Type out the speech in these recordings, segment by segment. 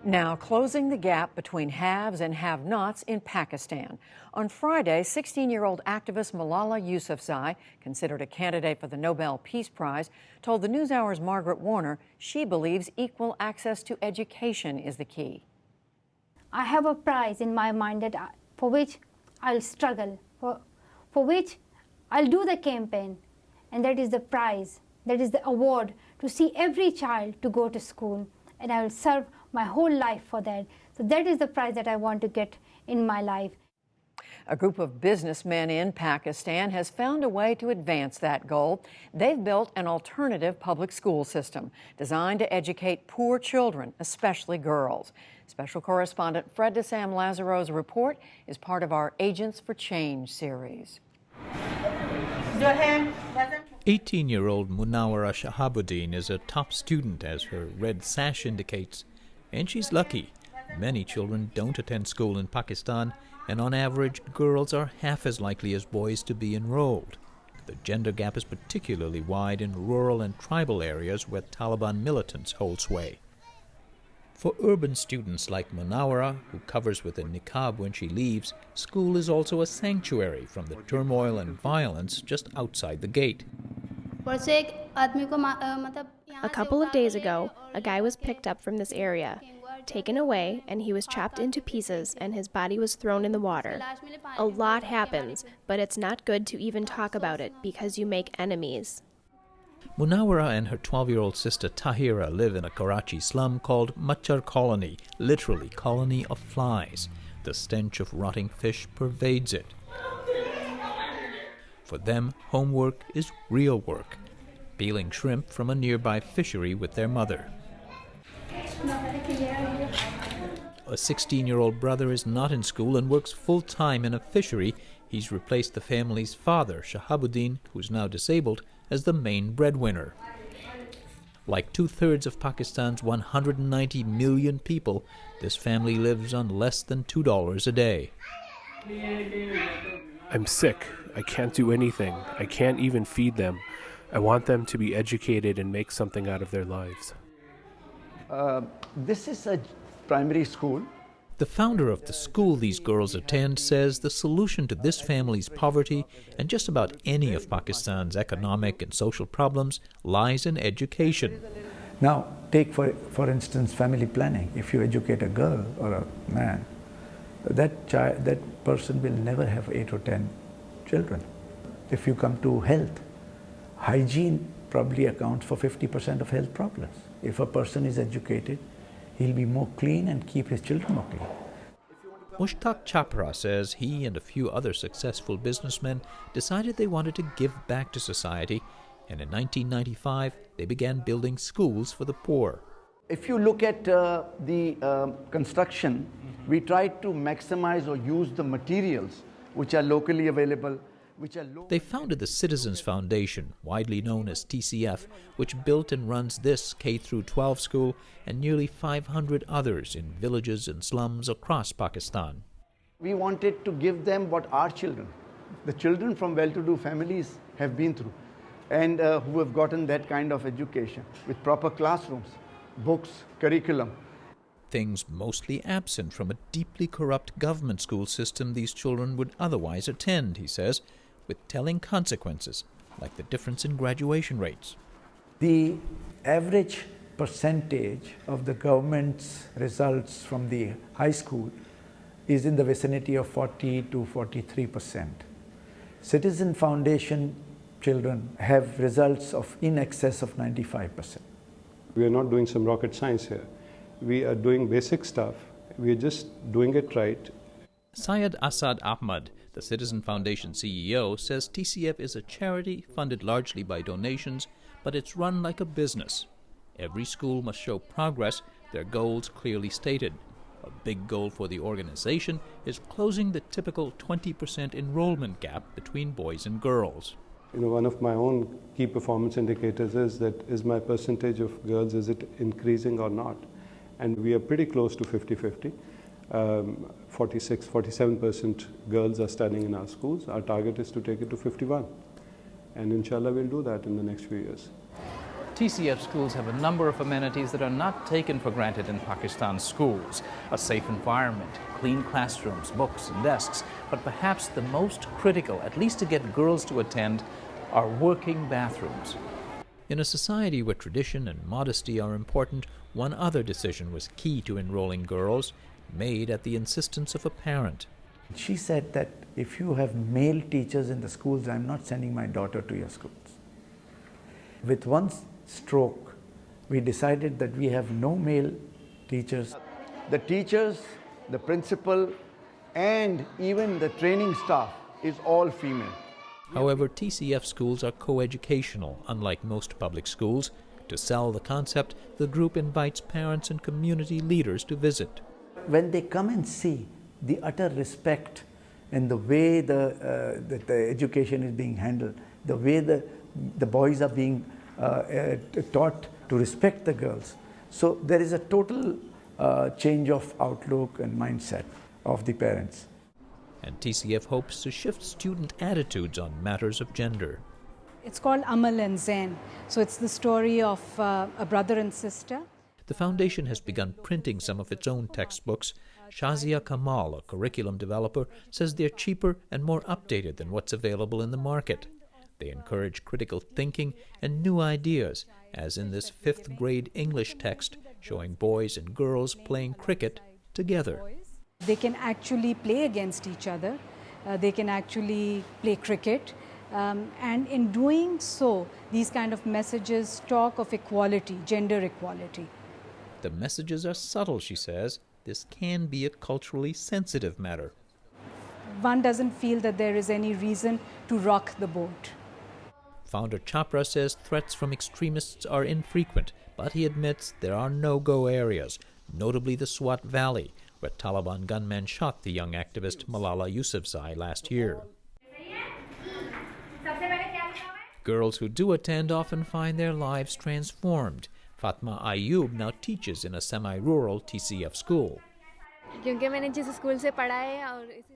Now closing the gap between haves and have-nots in Pakistan. On Friday, 16-year-old activist Malala Yousafzai, considered a candidate for the Nobel Peace Prize, told the NewsHour's Margaret Warner she believes equal access to education is the key. I have a prize in my mind for which I'll struggle, for which I'll do the campaign, and that is the prize, that is the award to see every child to go to school, and I will serve my whole life for that. So that is the prize that I want to get in my life. A group of businessmen in Pakistan has found a way to advance that goal. They've built an alternative public school system designed to educate poor children, especially girls. Special correspondent Fred DeSam Lazaro's report is part of our Agents for Change series. 18-year-old Munawara Shahabuddin is a top student, as her red sash indicates. And she's lucky. Many children don't attend school in Pakistan, and on average, girls are half as likely as boys to be enrolled. The gender gap is particularly wide in rural and tribal areas where Taliban militants hold sway. For urban students like Munawara, who covers with a niqab when she leaves, school is also a sanctuary from the turmoil and violence just outside the gate. A couple of days ago, a guy was picked up from this area, taken away, and he was chopped into pieces and his body was thrown in the water. A lot happens, but it's not good to even talk about it because you make enemies. Munawara and her 12-year-old sister Tahira live in a Karachi slum called Machar Colony, literally colony of flies. The stench of rotting fish pervades it. For them, homework is real work, peeling shrimp from a nearby fishery with their mother. A 16-year-old brother is not in school and works full-time in a fishery. He's replaced the family's father, Shahabuddin, who's now disabled, as the main breadwinner. Like two-thirds of Pakistan's 190 million people, this family lives on less than $2 a day. I'm sick. I can't do anything. I can't even feed them. I want them to be educated and make something out of their lives. This is a primary school. The founder of the school these girls attend says the solution to this family's poverty and just about any of Pakistan's economic and social problems lies in education. Now, take for instance family planning. If you educate a girl or a man, that person will never have 8 or 10 children. If you come to health, hygiene probably accounts for 50% of health problems. If a person is educated, he'll be more clean and keep his children more clean. Mushtaq Chapra says he and a few other successful businessmen decided they wanted to give back to society, and in 1995 they began building schools for the poor. If you look at the construction, we tried to maximize or use the materials which are locally available. They founded the Citizens Foundation, widely known as TCF, which built and runs this K-12 school and nearly 500 others in villages and slums across Pakistan. We wanted to give them what our children, the children from well-to-do families, have been through, and who have gotten that kind of education with proper classrooms, books, curriculum. Things mostly absent from a deeply corrupt government school system these children would otherwise attend, he says, with telling consequences, like the difference in graduation rates. The average percentage of the government's results from the high school is in the vicinity of 40 to 43%. Citizen Foundation children have results of in excess of 95%. We are not doing some rocket science here. We are doing basic stuff. We are just doing it right. Syed Asad Ahmad, the Citizen Foundation CEO, says TCF is a charity funded largely by donations, but it's run like a business. Every school must show progress, their goals clearly stated. A big goal for the organization is closing the typical 20% enrollment gap between boys and girls. One of my own key performance indicators is my percentage of girls, is it increasing or not? And we are pretty close to 50-50. 47% girls are studying in our schools. Our target is to take it to 51. And inshallah, we'll do that in the next few years. TCF schools have a number of amenities that are not taken for granted in Pakistan's schools. A safe environment, clean classrooms, books and desks. But perhaps the most critical, at least to get girls to attend, are working bathrooms. In a society where tradition and modesty are important, one other decision was key to enrolling girls, made at the insistence of a parent. She said that if you have male teachers in the schools, I'm not sending my daughter to your schools. With one stroke, we decided that we have no male teachers. The teachers, the principal, and even the training staff is all female. However, TCF schools are coeducational, unlike most public schools. To sell the concept, the group invites parents and community leaders to visit. When they come and see the utter respect and the way the education is being handled, the way the boys are being taught to respect the girls. So there is a total change of outlook and mindset of the parents. And TCF hopes to shift student attitudes on matters of gender. It's called Amal and Zain. So it's the story of a brother and sister. The foundation has begun printing some of its own textbooks. Shazia Kamal, a curriculum developer, says they're cheaper and more updated than what's available in the market. They encourage critical thinking and new ideas, as in this 5th grade English text showing boys and girls playing cricket together. They can actually play against each other. They can actually play cricket. And in doing so, these kind of messages talk of equality, gender equality. The messages are subtle, she says. This can be a culturally sensitive matter. One doesn't feel that there is any reason to rock the boat. Founder Chopra says threats from extremists are infrequent, but he admits there are no-go areas, notably the Swat Valley, where Taliban gunmen shot the young activist Malala Yousafzai last year. Girls who do attend often find their lives transformed. Fatma Ayub now teaches in a semi-rural TCF school.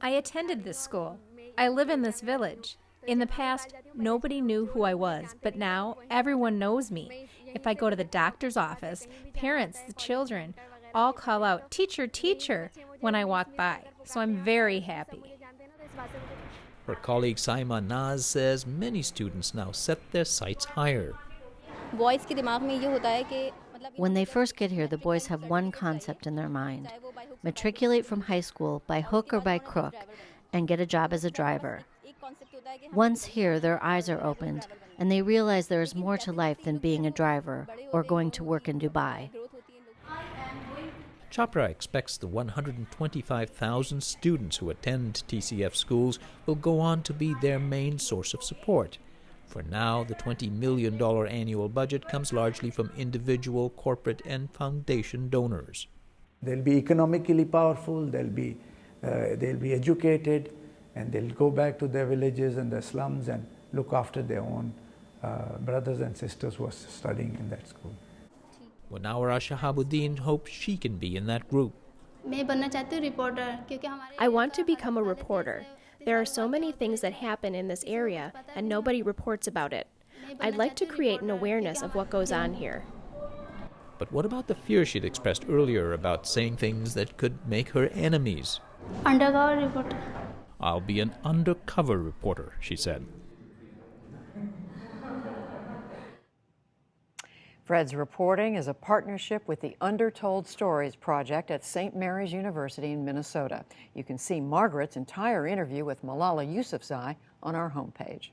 I attended this school. I live in this village. In the past, nobody knew who I was, but now everyone knows me. If I go to the doctor's office, parents, the children, all call out, "Teacher, teacher," when I walk by. So I'm very happy. Her colleague Saima Naz says many students now set their sights higher. When they first get here, the boys have one concept in their mind: matriculate from high school by hook or by crook and get a job as a driver. Once here, their eyes are opened and they realize there is more to life than being a driver or going to work in Dubai. Chopra expects the 125,000 students who attend TCF schools will go on to be their main source of support. For now, the $20 million annual budget comes largely from individual, corporate, and foundation donors. They'll be economically powerful, they'll be educated, and they'll go back to their villages and their slums and look after their own brothers and sisters who are studying in that school. Munawara Shahabuddin hopes she can be in that group. I want to become a reporter. There are so many things that happen in this area, and nobody reports about it. I'd like to create an awareness of what goes on here. But what about the fear she'd expressed earlier about saying things that could make her enemies? Undercover reporter. I'll be an undercover reporter, she said. Fred's reporting is a partnership with the Undertold Stories Project at St. Mary's University in Minnesota. You can see Margaret's entire interview with Malala Yousafzai on our homepage.